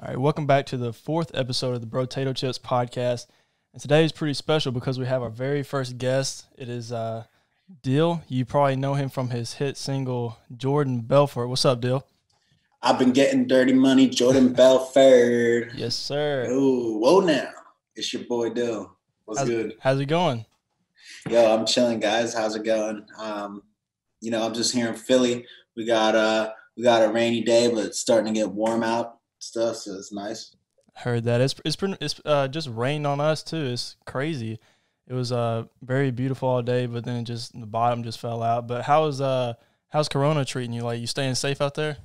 All right, welcome back to the fourth episode of the BROTATOCHIPS podcast. And today is pretty special because we have our very first guest. It is Dill. You probably know him from his hit single, Jordan Belfort. What's up, Dill? I've been getting dirty money, Jordan Belfort. Yes, sir. Oh, whoa now. It's your boy Dill. What's good? How's it going? Yo, I'm chilling, guys. How's it going? I'm just here in Philly. We got a rainy day, but it's starting to get warm out. Stuff, so it's nice. Heard that. It's just rained on us too. It's crazy. It was very beautiful all day, but then the bottom just fell out. But how's Corona treating you? Like, you staying safe out there?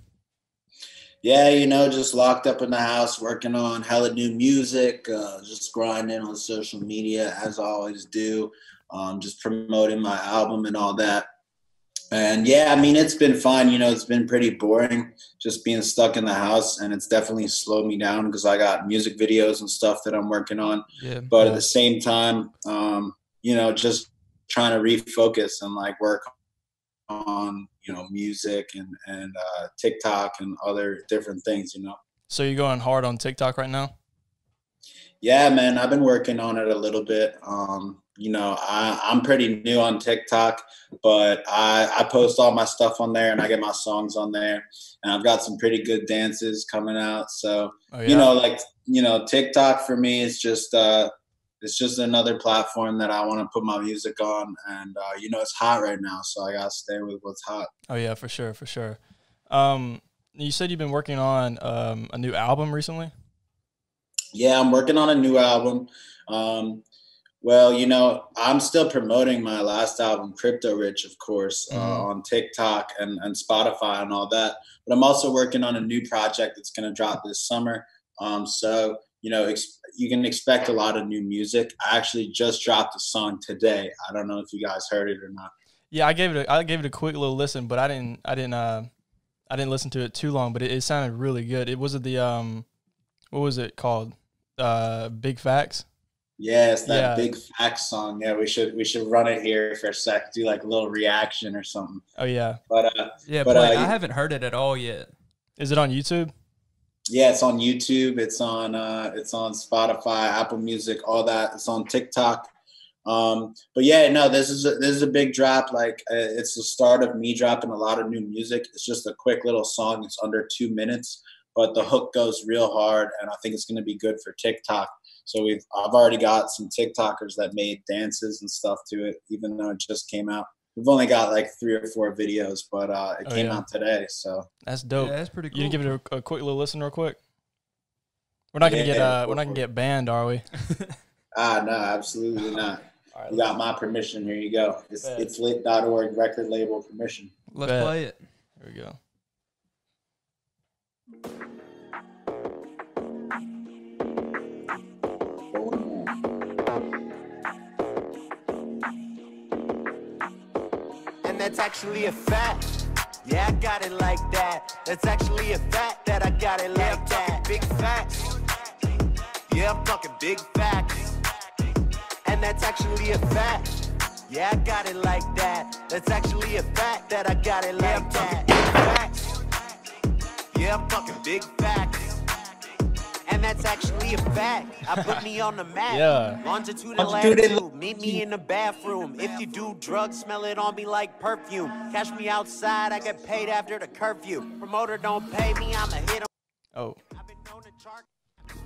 Yeah, just locked up in the house, working on hella new music, just grinding on social media as I always do, just promoting my album and all that. And yeah, I mean, it's been fun. It's been pretty boring just being stuck in the house, and it's definitely slowed me down because I got music videos and stuff that I'm working on. Yeah. But at the same time, just trying to refocus and like work on, music and TikTok and other different things, So you're going hard on TikTok right now? Yeah, man, I've been working on it a little bit. I'm pretty new on TikTok, but I post all my stuff on there and I get my songs on there, and I've got some pretty good dances coming out. So, TikTok for me is just another platform that I want to put my music on. And, it's hot right now, so I got to stay with what's hot. Oh yeah, for sure. For sure. You said you've been working on a new album recently? Yeah, I'm working on a new album. I'm still promoting my last album, Crypto Rich, of course, on TikTok and Spotify and all that. But I'm also working on a new project that's going to drop this summer. You can expect a lot of new music. I actually just dropped a song today. I don't know if you guys heard it or not. Yeah, I gave it a quick little listen, but I didn't listen to it too long. But it sounded really good. It was what was it called? Big Facts. Yeah, it's that Big Facts song. Yeah, we should run it here for a sec. Do like a little reaction or something. Oh yeah. But I haven't heard it at all yet. Is it on YouTube? Yeah, it's on YouTube. It's on Spotify, Apple Music, all that. It's on TikTok. But yeah, no, this is a big drop. Like, it's the start of me dropping a lot of new music. It's just a quick little song. It's under 2 minutes, but the hook goes real hard, and I think it's going to be good for TikTok. So I've already got some TikTokers that made dances and stuff to it, even though it just came out. We've only got like 3 or 4 videos, but it came out today. So that's dope. Yeah, that's pretty cool. You can give it a quick little listen, real quick. We're not gonna get banned, are we? No, absolutely not. All right, you got my permission. Here you go. It's lit.org record label permission. Let's play it. Here we go. That's actually a fact. Yeah, I got it like that. That's actually a fact that I got it like that. Big facts. Yeah, I'm talking big facts. And that's actually a fact. Yeah, I got it like that. That's actually a fact that I got it like that. Big facts. Yeah, I'm talking big facts. And that's actually a fact. I put me on the map. Yeah. Longitude and latitude. Meet me in the bathroom. If you do drugs, smell it on me like perfume. Catch me outside, I get paid after the curfew. Promoter don't pay me, I'ma hit him. Oh. I've been known to chart.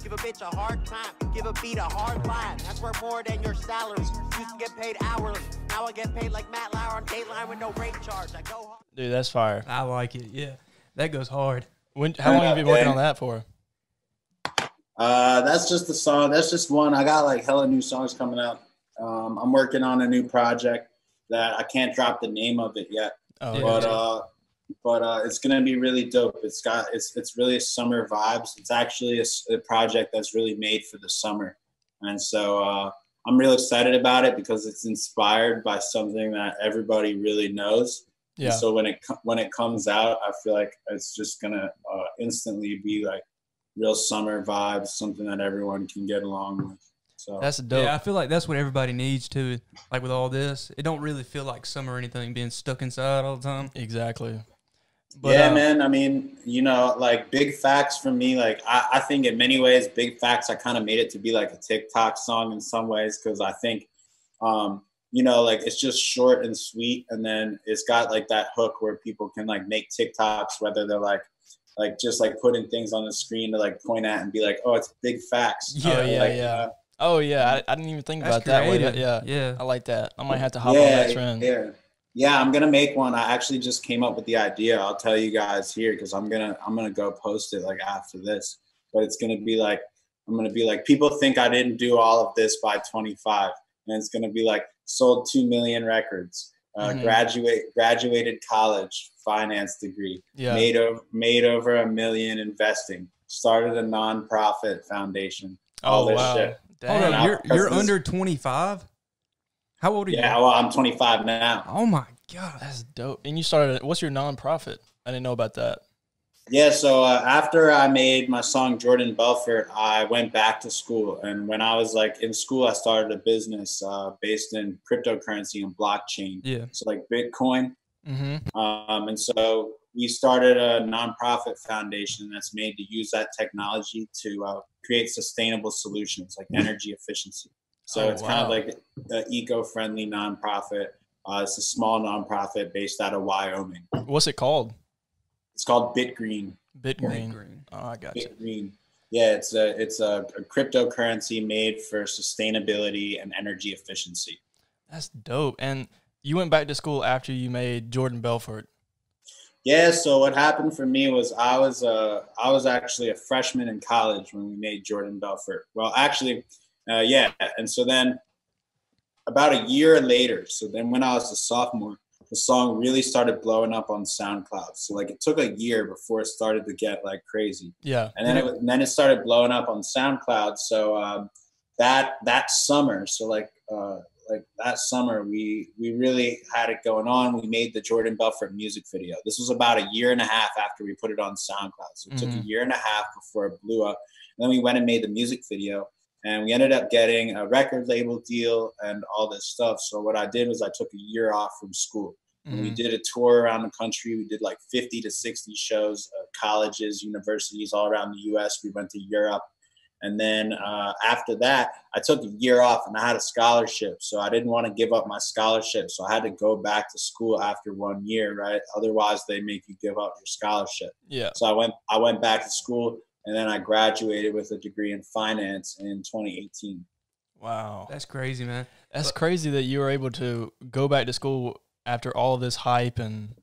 Give a bitch a hard time. Give a beat a hard line. That's worth more than your salary. Used to get paid hourly. Now I get paid like Matt Lauer on Dateline with no rate charge. I go hard. Dude, that's fire. I like it. Yeah, that goes hard. How long have you been working on that for? That's just the song. That's just one. I got like hella new songs coming out. I'm working on a new project that I can't drop the name of it yet. But it's gonna be really dope. It's really summer vibes. It's actually a project that's really made for the summer, and so I'm real excited about it because it's inspired by something that everybody really knows. Yeah. And so when it comes out, I feel like it's just gonna instantly be like real summer vibes, something that everyone can get along with. So that's dope. Yeah, I feel like that's what everybody needs to. Like with all this, it don't really feel like summer or anything being stuck inside all the time. Exactly. But, yeah, man. I mean, you know, like Big Facts for me, like I think in many ways, Big Facts, I kind of made it to be like a TikTok song in some ways, because I think, you know, like it's just short and sweet, and then it's got like that hook where people can like make TikToks, whether they're like just like putting things on the screen to like point at and be like, oh, it's Big Facts. Yeah. Oh yeah, like, yeah. You know? Oh yeah, I didn't even think That's about that way. creative. Yeah, Yeah. I like that. I might have to hop on that trend. Yeah, I'm gonna make one. I actually just came up with the idea. I'll tell you guys here, because I'm gonna go post it like after this. But it's gonna be like, I'm gonna be like, people think I didn't do all of this by 25, and it's gonna be like, sold 2 million records, graduated college, finance degree, made over $1 million investing, started a nonprofit foundation, all this shit. Hold up, you're under 25? How old are you? Yeah, well, I'm 25 now. Oh my God, that's dope. And you started, what's your nonprofit? I didn't know about that. Yeah, so after I made my song Jordan Belfort, I went back to school. And when I was like in school, I started a business based in cryptocurrency and blockchain. Yeah. So like Bitcoin. And so we started a nonprofit foundation that's made to use that technology to create sustainable solutions like energy efficiency. So it's kind of like an eco-friendly nonprofit. It's a small nonprofit based out of Wyoming. What's it called? It's called BitGreen. BitGreen. Oh, I got you. BitGreen. Yeah, it's a cryptocurrency made for sustainability and energy efficiency. That's dope. And you went back to school after you made Jordan Belfort. Yeah. So what happened for me was I was actually a freshman in college when we made Jordan Belfort. Well, actually. Yeah, and so then about a year later, so then when I was a sophomore, the song really started blowing up on SoundCloud. So like it took a year before it started to get like crazy. Yeah, and then it started blowing up on SoundCloud. So that summer, so like that summer, we really had it going on. We made the Jordan Belfort music video. This was about a year and a half after we put it on SoundCloud. So it took a year and a half before it blew up. And then we went and made the music video. And we ended up getting a record label deal and all this stuff. So what I did was I took a year off from school. And we did a tour around the country. We did like 50 to 60 shows, colleges, universities all around the U.S. We went to Europe. And then after that, I took a year off and I had a scholarship. So I didn't want to give up my scholarship. So I had to go back to school after 1 year, right? Otherwise, they make you give up your scholarship. Yeah. So I went back to school. And then I graduated with a degree in finance in 2018. Wow. That's crazy, man. That's crazy that you were able to go back to school after all this hype and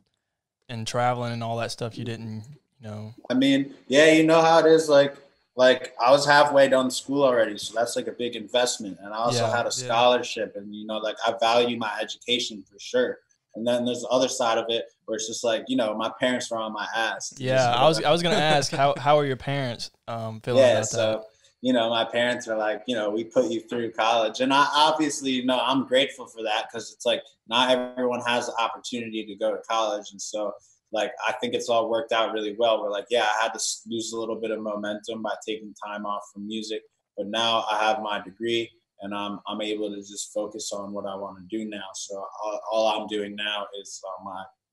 traveling and all that stuff you didn't, you know. I mean, yeah, you know how it is. Like I was halfway done school already. So that's like a big investment. And I also had a scholarship. And, you know, like I value my education for sure. And then there's the other side of it where it's just like, you know, my parents were on my ass. Yeah, I was going to ask, how are your parents feeling about that? You know, my parents are like, you know, we put you through college. And I obviously, you know, I'm grateful for that, because it's like not everyone has the opportunity to go to college. And so, like, I think it's all worked out really well. We're like, yeah, I had to lose a little bit of momentum by taking time off from music. But now I have my degree. And I'm able to just focus on what I want to do now. So all I'm doing now is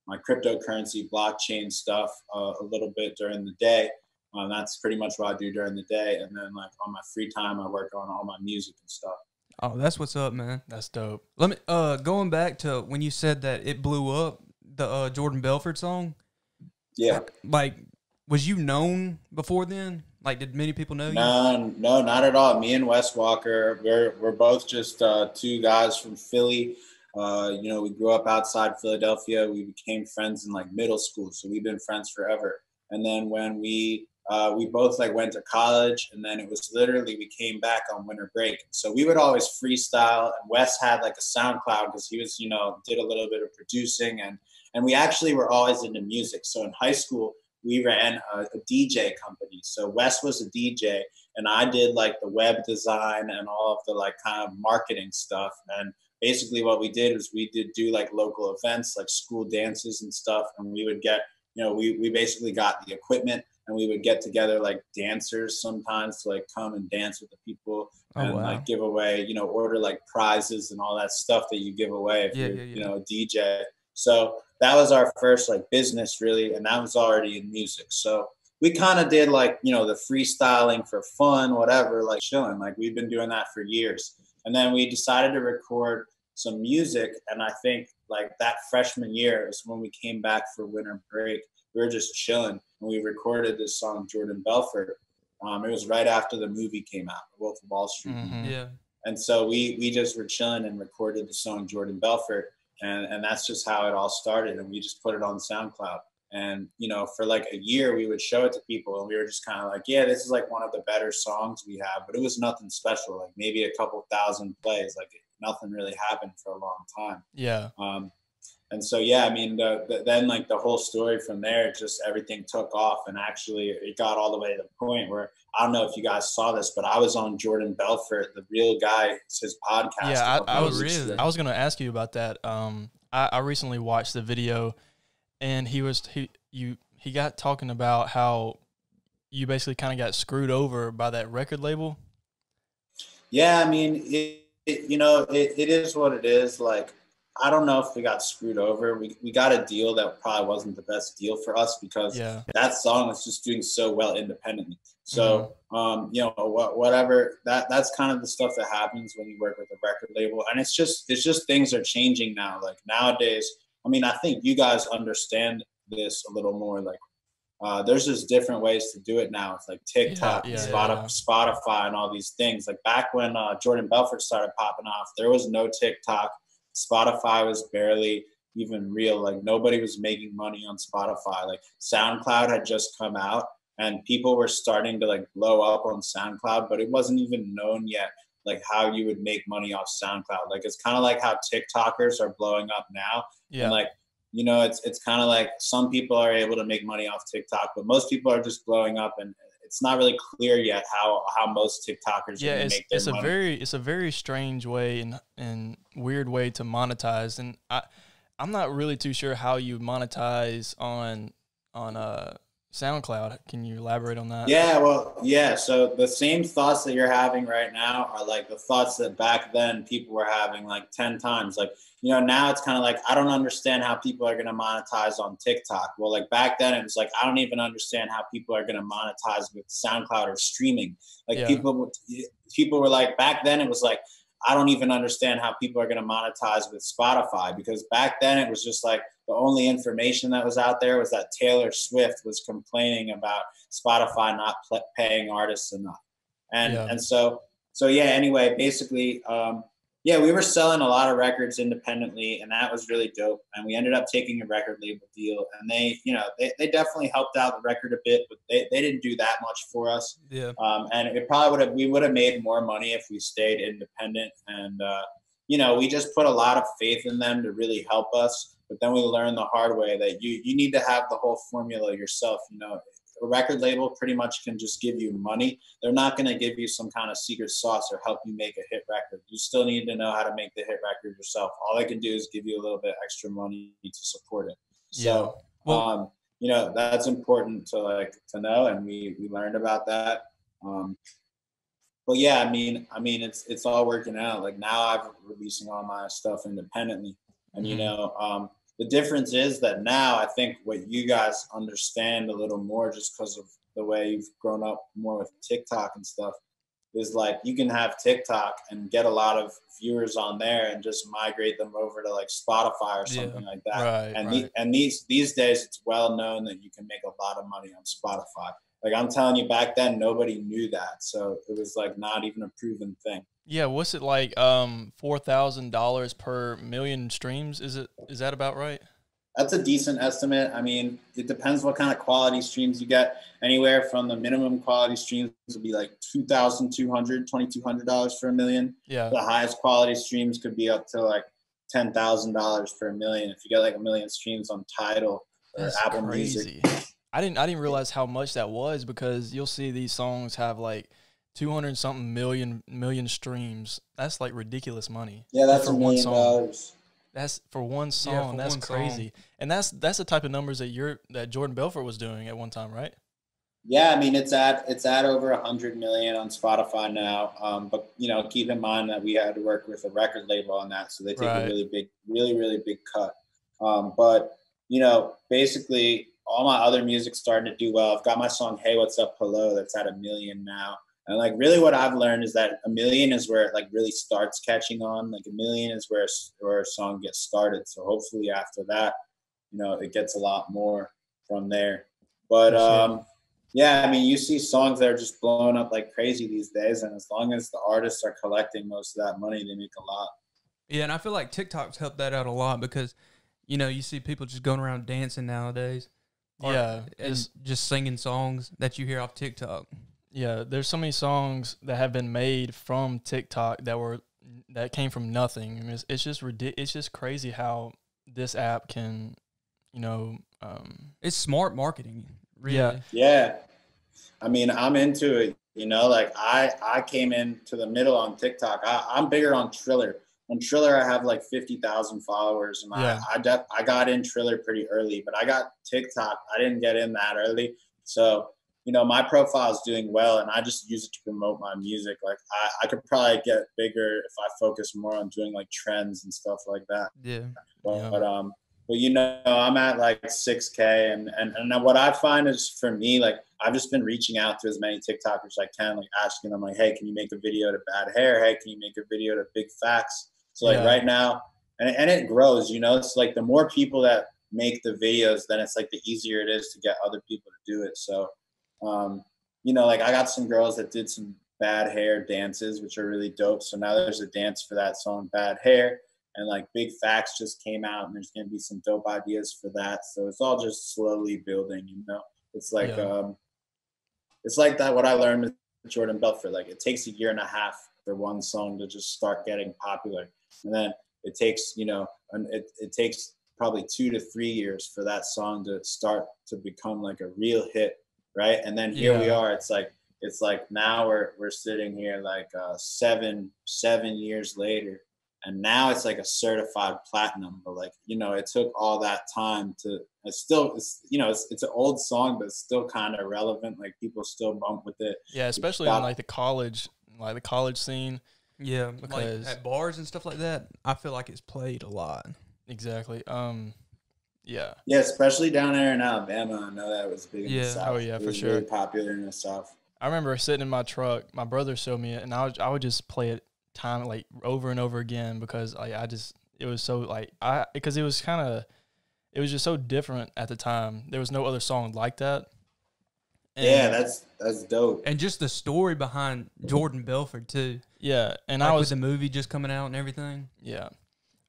my cryptocurrency blockchain stuff a little bit during the day. That's pretty much what I do during the day. And then like on my free time, I work on all my music and stuff. Oh, that's what's up, man. That's dope. Let me going back to when you said that it blew up, the Jordan Belfort song. Yeah. Like, was you known before then? Like, did many people know you? No, not at all. Me and Wes Walker, we're both just two guys from Philly. You know, we grew up outside Philadelphia. We became friends in like middle school, so we've been friends forever. And then when we both like went to college, and then it was literally we came back on winter break. So we would always freestyle. And Wes had like a SoundCloud because he was, you know, did a little bit of producing, and we actually were always into music. So in high school, we ran a DJ company. So Wes was a DJ and I did like the web design and all of the like kind of marketing stuff. And basically what we did was we did do like local events, like school dances and stuff. And we would get, you know, we basically got the equipment and we would get together like dancers sometimes to like come and dance with the people and like give away, you know, order like prizes and all that stuff that you give away if you're, you know, a DJ. So that was our first like business really, and that was already in music. So we kind of did like, you know, the freestyling for fun, whatever, like chilling. Like we've been doing that for years. And then we decided to record some music. And I think like that freshman year is when we came back for winter break. We were just chilling and we recorded this song, Jordan Belfort. It was right after the movie came out, Wolf of Wall Street. Mm-hmm. Yeah. And so we just were chilling and recorded the song Jordan Belfort. And that's just how it all started. And we just put it on SoundCloud. And, you know, for like a year, we would show it to people and we were just kind of like, yeah, this is like one of the better songs we have, but it was nothing special, like maybe a couple thousand plays, like nothing really happened for a long time. Yeah. And so, yeah, I mean, then like the whole story from there, just everything took off. And actually it got all the way to the point where, I don't know if you guys saw this, but I was on Jordan Belfort, the real guy, it's his podcast. Yeah, I was going to ask you about that. I recently watched the video. And he got talking about how you basically kind of got screwed over by that record label. Yeah, I mean, it is what it is. Like, I don't know if we got screwed over. We got a deal that probably wasn't the best deal for us because that song was just doing so well independently. So, you know, whatever, that's kind of the stuff that happens when you work with a record label. And it's just things are changing now. Like nowadays, I mean, I think you guys understand this a little more. Like, there's just different ways to do it now. It's like TikTok, Spotify, and all these things. Like back when Jordan Belfort started popping off, there was no TikTok. Spotify was barely even real. Like nobody was making money on Spotify. Like SoundCloud had just come out, and people were starting to like blow up on SoundCloud, but it wasn't even known yet like how you would make money off SoundCloud. Like it's kind of like how TikTokers are blowing up now. Yeah. And like, you know, it's kind of like some people are able to make money off TikTok, but most people are just blowing up, and it's not really clear yet how most TikTokers are going to make their money. It's a very strange way and weird way to monetize, and I'm not really too sure how you monetize on SoundCloud. Can you elaborate on that? Yeah, well, yeah. So the same thoughts that you're having right now are like the thoughts that back then people were having like 10 times. Like, you know, now it's kind of like, I don't understand how people are going to monetize on TikTok. Well, like back then it was like, I don't even understand how people are going to monetize with SoundCloud or streaming. Like people were like, back then it was like, I don't even understand how people are going to monetize with Spotify, because back then it was just like the only information that was out there was that Taylor Swift was complaining about Spotify not paying artists enough. And so yeah, anyway, basically, we were selling a lot of records independently, and that was really dope. And we ended up taking a record label deal, and they definitely helped out the record a bit, but they didn't do that much for us. Yeah. And it probably we would have made more money if we stayed independent. And, you know, we just put a lot of faith in them to really help us. But then we learned the hard way that you need to have the whole formula yourself. You know, a record label pretty much can just give you money. They're not going to give you some kind of secret sauce or help you make a hit record. You still need to know how to make the hit record yourself. All they can do is give you a little bit extra money to support it. So, you know, that's important to know. And we learned about that. But yeah, I mean, it's all working out. Like now I'm releasing all my stuff independently, and, you know, the difference is that now I think what you guys understand a little more, just because of the way you've grown up more with TikTok and stuff, is like you can have TikTok and get a lot of viewers on there and just migrate them over to like Spotify or something like that. And these days it's well known that you can make a lot of money on Spotify. Like I'm telling you, back then nobody knew that, so it was like not even a proven thing. Yeah, what's it like? $4,000 per million streams. Is that about right? That's a decent estimate. I mean, it depends what kind of quality streams you get. Anywhere from the minimum quality streams would be like $2,200, $2,200 for a million. Yeah. The highest quality streams could be up to like $10,000 for a million. If you get like a million streams on Tidal or Apple Music. I didn't realize how much that was, because you'll see these songs have like 200 something million streams. That's like ridiculous money. Yeah, that's $1 million. That's for one song. That's crazy. And that's the type of numbers that Jordan Belfort was doing at one time, right? Yeah, I mean it's at over 100 million on Spotify now. But you know, keep in mind that we had to work with a record label on that, so they take a really big cut. But basically all my other music's starting to do well. I've got my song "Hey What's Up Hello" that's at 1 million now, and like really what I've learned is that 1 million is where it like really starts catching on. Like 1 million is where a song gets started. So hopefully after that, it gets a lot more from there. But yeah, I mean, you see songs that are just blowing up like crazy these days, and as long as the artists are collecting most of that money, they make a lot. Yeah, and I feel like TikTok's helped that out a lot because, you see people just going around dancing nowadays. Yeah, and just singing songs that you hear off TikTok. Yeah, there's so many songs that have been made from TikTok that came from nothing. I mean, it's just it's just crazy how this app can, it's smart marketing. Really. Yeah. Yeah. I mean, I'm into it. Like I came into the middle on TikTok. I'm bigger on Triller. On Triller, I have like 50,000 followers, and Yeah. I got in Triller pretty early, but I got TikTok. I didn't get in that early, so my profile is doing well, and I just use it to promote my music. Like I could probably get bigger if I focus more on doing like trends and stuff like that. Yeah. But I'm at like 6K, and what I find is for me, like I've just been reaching out to as many TikTokers as I can, like asking them like, hey, can you make a video to Bad Hair? Hey, can you make a video to Big Facts? So like right now, and it grows, it's like the more people that make the videos, then it's like the easier it is to get other people to do it. So, like I got some girls that did some Bad Hair dances, which are really dope. So now there's a dance for that song, Bad Hair. And like Big Facts just came out, and there's going to be some dope ideas for that. So it's all just slowly building, It's like, it's like that, what I learned with Jordan Belfort. Like it takes 1.5 years for one song to just start getting popular. And then it takes, it takes probably 2 to 3 years for that song to start to become like a real hit. Right. And then here we are. It's like now we're sitting here like 7 years later. And now it's like a certified platinum, but like, it took all that time to, it's an old song, but it's still kind of relevant. Like people still bump with it. Yeah. Especially in like the college scene. Yeah. Because like at bars and stuff like that, I feel like it's played a lot. Exactly. Yeah. Yeah. Especially down there in Alabama. I know that was big in the South. Oh yeah, it for was sure. Really popular in the South. I remember sitting in my truck, my brother showed me it, and I would just play it time like over and over again because like it was so like because it was just so different at the time. There was no other song like that. And yeah, that's dope. And just the story behind Jordan Belfort too. Yeah, and like with the movie just coming out and everything. Yeah,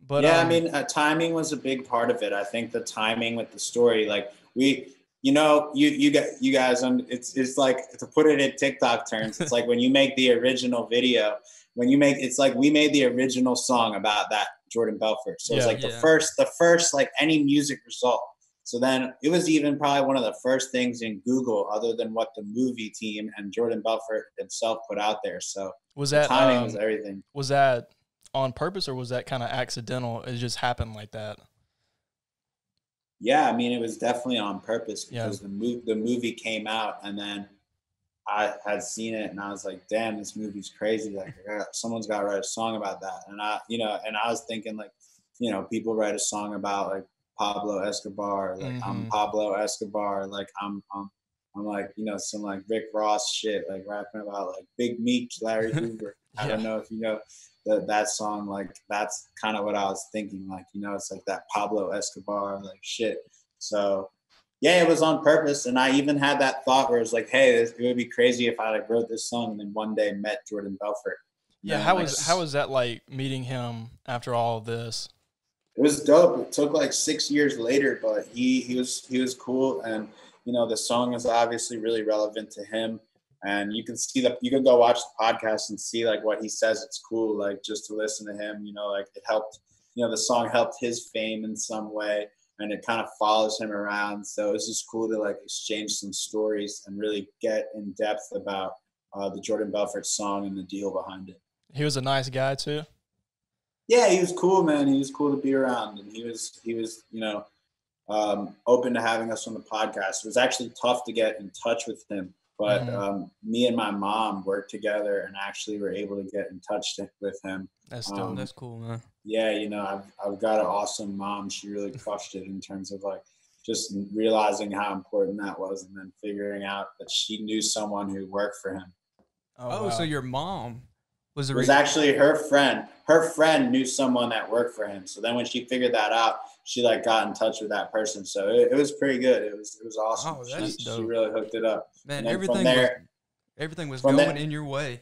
but yeah, I mean, timing was a big part of it. I think the timing with the story, like you guys, it's like, to put it in TikTok terms, it's like when you make the original video. It's like we made the original song about that Jordan Belfort. So it's like the first like any music result. So then it was even probably one of the first things in Google other than what the movie team and Jordan Belfort himself put out there. So timing was everything. Was that on purpose or was that kind of accidental? It just happened like that? Yeah, I mean, it was definitely on purpose because the movie came out, and then I had seen it and I was like, damn, this movie's crazy. Like someone's got to write a song about that. And I was thinking like, people write a song about like Pablo Escobar, like I'm Pablo Escobar. Like I'm like, some like Rick Ross shit, like rapping about like Big Meech, Larry Hoover. I don't know if you know that song, like that's kind of what I was thinking. Like, it's like that Pablo Escobar, like shit. So yeah, it was on purpose. And I even had that thought where it was like, hey, it would be crazy if I like wrote this song and then one day met Jordan Belfort. Yeah. How was that like meeting him after all of this? It was dope. It took like 6 years later, but he was cool. And, the song is obviously really relevant to him. And you can go watch the podcast and see like what he says. It's cool. Like just to listen to him, like it helped, the song helped his fame in some way. And it kind of follows him around. So it's just cool to like exchange some stories and really get in depth about the Jordan Belfort song and the deal behind it. He was a nice guy too. Yeah, he was cool, man. He was cool to be around, and he was open to having us on the podcast. It was actually tough to get in touch with him, But me and my mom worked together and actually were able to get in touch with him. That's dope. That's cool, man. Yeah, you know, I've got an awesome mom. She really crushed it in terms of like just realizing how important that was, and then figuring out that she knew someone who worked for him. Oh, wow. So your mom was the It was actually her friend. Her friend knew someone that worked for him. So then when she figured that out, she like got in touch with that person. So it was pretty good. It was awesome. Oh, that's she dope. really hooked it up. Man, and everything was going in your way.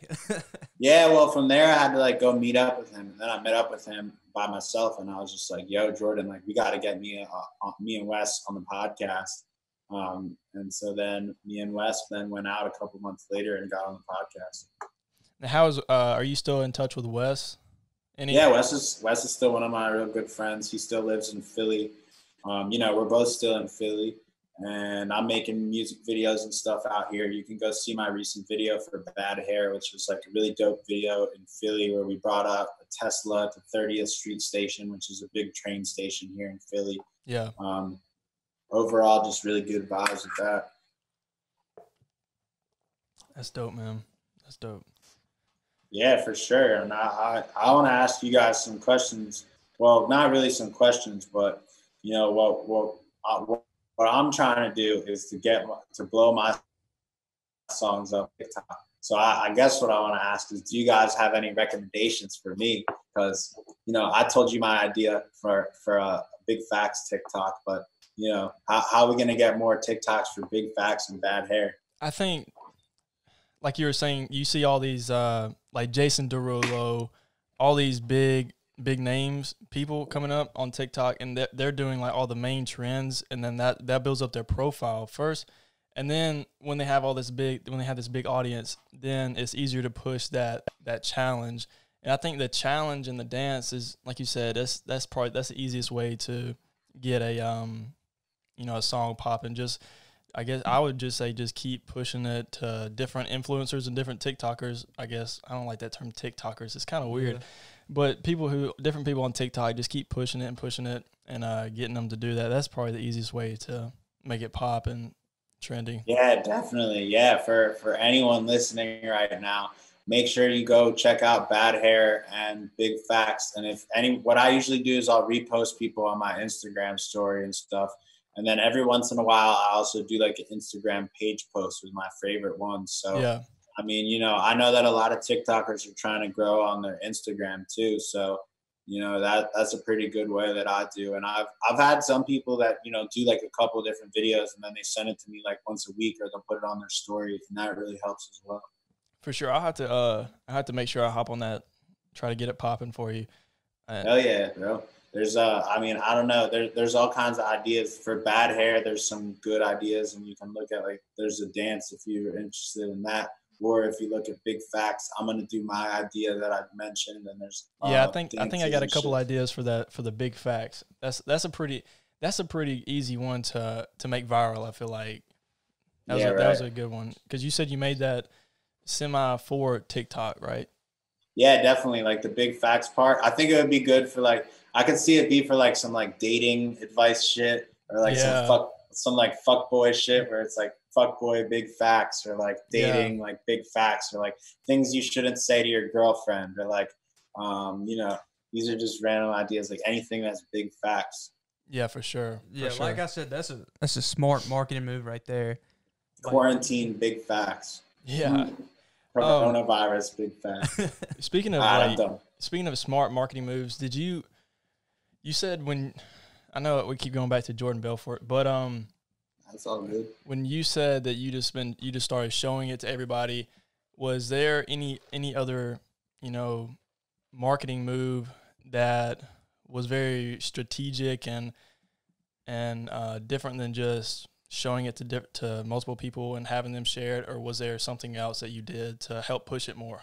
Yeah, well, from there I had to like go meet up with him, and then I met up with him by myself, and I was just like, "Yo, Jordan, like we got to get me and Wes on the podcast." And so then me and Wes then went out a couple months later and got on the podcast. Now, are you still in touch with Wes? Yeah, Wes is still one of my real good friends. He still lives in Philly. You know, we're both still in Philly, and I'm making music videos and stuff out here. You can go see my recent video for Bad Hair, which was like a really dope video in Philly where we brought out a Tesla to 30th Street Station, which is a big train station here in Philly. Yeah. Overall, just really good vibes with that. That's dope, man. That's dope. Yeah, for sure. And I want to ask you guys some questions. Well, not really some questions, but you know what I'm trying to do is to blow my songs up TikTok. So I guess what I want to ask is, do you guys have any recommendations for me? Because you know, I told you my idea for a Big Facts TikTok, but you know, how are we gonna get more TikToks for Big Facts and Bad Hair? I think, like you were saying, you see all these like Jason Derulo, all these big names, people coming up on TikTok, and they're doing like all the main trends, and then that builds up their profile first, and then when they have this big audience, then it's easier to push that challenge. And I think the challenge and the dance is, like you said, that's the easiest way to get a a song popping. Just, I guess I would just say, just keep pushing it to different influencers and different TikTokers. I guess I don't like that term TikTokers. It's kind of weird. Yeah. But different people on TikTok, just keep pushing it and getting them to do that. That's probably the easiest way to make it pop and trending. Yeah, definitely. Yeah, for anyone listening right now, make sure you go check out Bad Hair and Big Facts. And what I usually do is I'll repost people on my Instagram story and stuff. And then every once in a while, I also do like an Instagram page post with my favorite ones. So, yeah. I mean, you know, I know that a lot of TikTokers are trying to grow on their Instagram too. So, you know, that's a pretty good way that I do. And I've had some people that, you know, do like a couple different videos and then they send it to me like once a week, or they'll put it on their stories, and that really helps as well. For sure. I have to make sure I hop on that, try to get it popping for you. Hell yeah, bro. There's I mean, I don't know. There's all kinds of ideas for Bad Hair. There's some good ideas, and you can look at like there's a dance if you're interested in that, or if you look at Big Facts, I'm gonna do my idea that I've mentioned, and there's I think I got a couple ideas for the Big Facts. That's a pretty easy one to make viral. I feel like that was a good one, because you said you made that for TikTok, right? Yeah, definitely. Like the Big Facts part, I think it would be good for like, I could see it be for like some like dating advice shit, or like some like fuck boy shit where it's like fuck boy Big Facts, or like dating like Big Facts, or like things you shouldn't say to your girlfriend, or like you know, these are just random ideas, like anything that's Big Facts. Yeah, for sure. Yeah, like I said, that's a smart marketing move right there. Quarantine Big Facts. Yeah. Coronavirus Big Facts. Speaking of smart marketing moves, did you said, when I know we keep going back to Jordan Belfort, but that's all good. When you said that you just started showing it to everybody, was there any other, you know, marketing move that was very strategic and different than just showing it to multiple people and having them share it, or was there something else that you did to help push it more?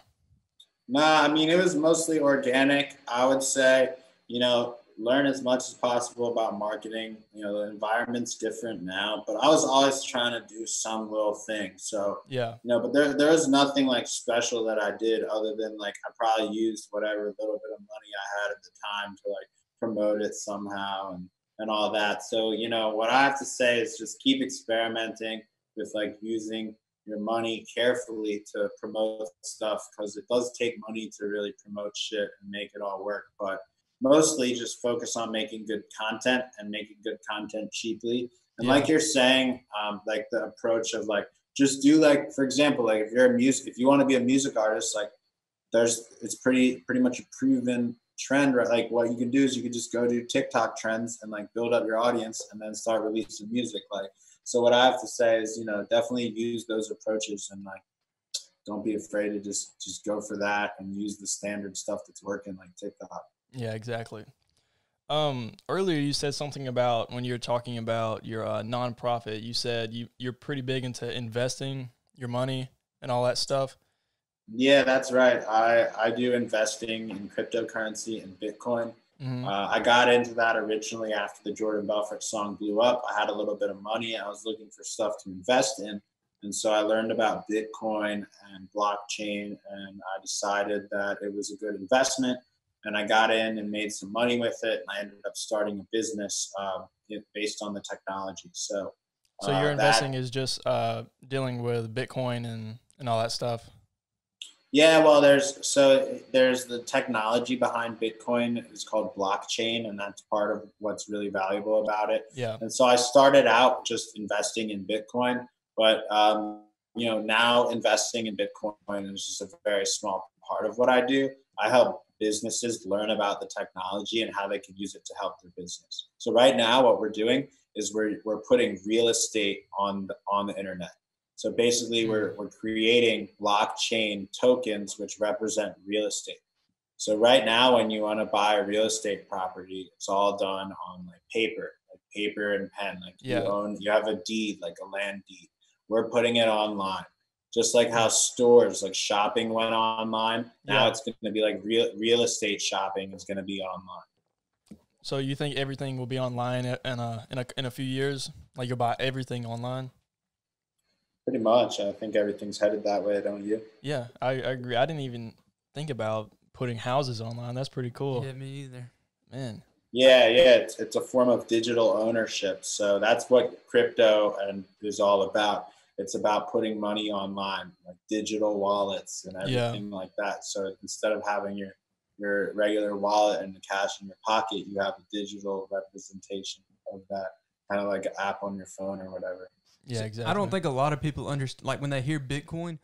Nah, I mean, it was mostly organic. I would say, you know, learn as much as possible about marketing. You know, the environment's different now, but I was always trying to do some little thing. So, yeah, you know, but there was nothing like special that I did, other than like I probably used whatever little bit of money I had at the time to like promote it somehow and all that. So, you know, what I have to say is just keep experimenting with like using your money carefully to promote stuff, because it does take money to really promote shit and make it all work. But mostly just focus on making good content and making good content cheaply. And like you're saying, like the approach of like, just do like, for example, like if you want to be a music artist, like it's pretty much a proven trend, right? Like what you can do is you can just go do TikTok trends and like build up your audience and then start releasing music. Like, so what I have to say is, definitely use those approaches, and like, don't be afraid to just go for that and use the standard stuff that's working, like TikTok. Yeah, exactly. Earlier you said something about when you were talking about your nonprofit, you said you're pretty big into investing your money and all that stuff. Yeah, that's right. I do investing in cryptocurrency and Bitcoin. Mm-hmm. I got into that originally after the Jordan Belfort song blew up. I had a little bit of money. I was looking for stuff to invest in. And so I learned about Bitcoin and blockchain, and I decided that it was a good investment. And I got in and made some money with it. And I ended up starting a business based on the technology. So your investing is just dealing with Bitcoin and all that stuff. Yeah, well, there's the technology behind Bitcoin is called blockchain, and that's part of what's really valuable about it. Yeah. And so I started out just investing in Bitcoin, but now investing in Bitcoin is just a very small part of what I do. I help businesses learn about the technology and how they can use it to help their business. So right now, what we're doing is we're putting real estate on the internet. So basically, we're creating blockchain tokens which represent real estate. So right now, when you want to buy a real estate property, it's all done on like paper and pen. Like you have a deed, like a land deed. We're putting it online, just like how stores like shopping went online. Now it's going to be like real estate shopping is going to be online. So you think everything will be online in a few years? Like you'll buy everything online? Pretty much. I think everything's headed that way, don't you? Yeah, I agree. I didn't even think about putting houses online. That's pretty cool. Yeah, me either. Man. Yeah. It's a form of digital ownership. So that's what crypto is all about. It's about putting money online, like digital wallets and everything like that. So instead of having your regular wallet and the cash in your pocket, you have a digital representation of that, kind of like an app on your phone or whatever. Yeah, exactly. I don't think a lot of people understand, like when they hear Bitcoin,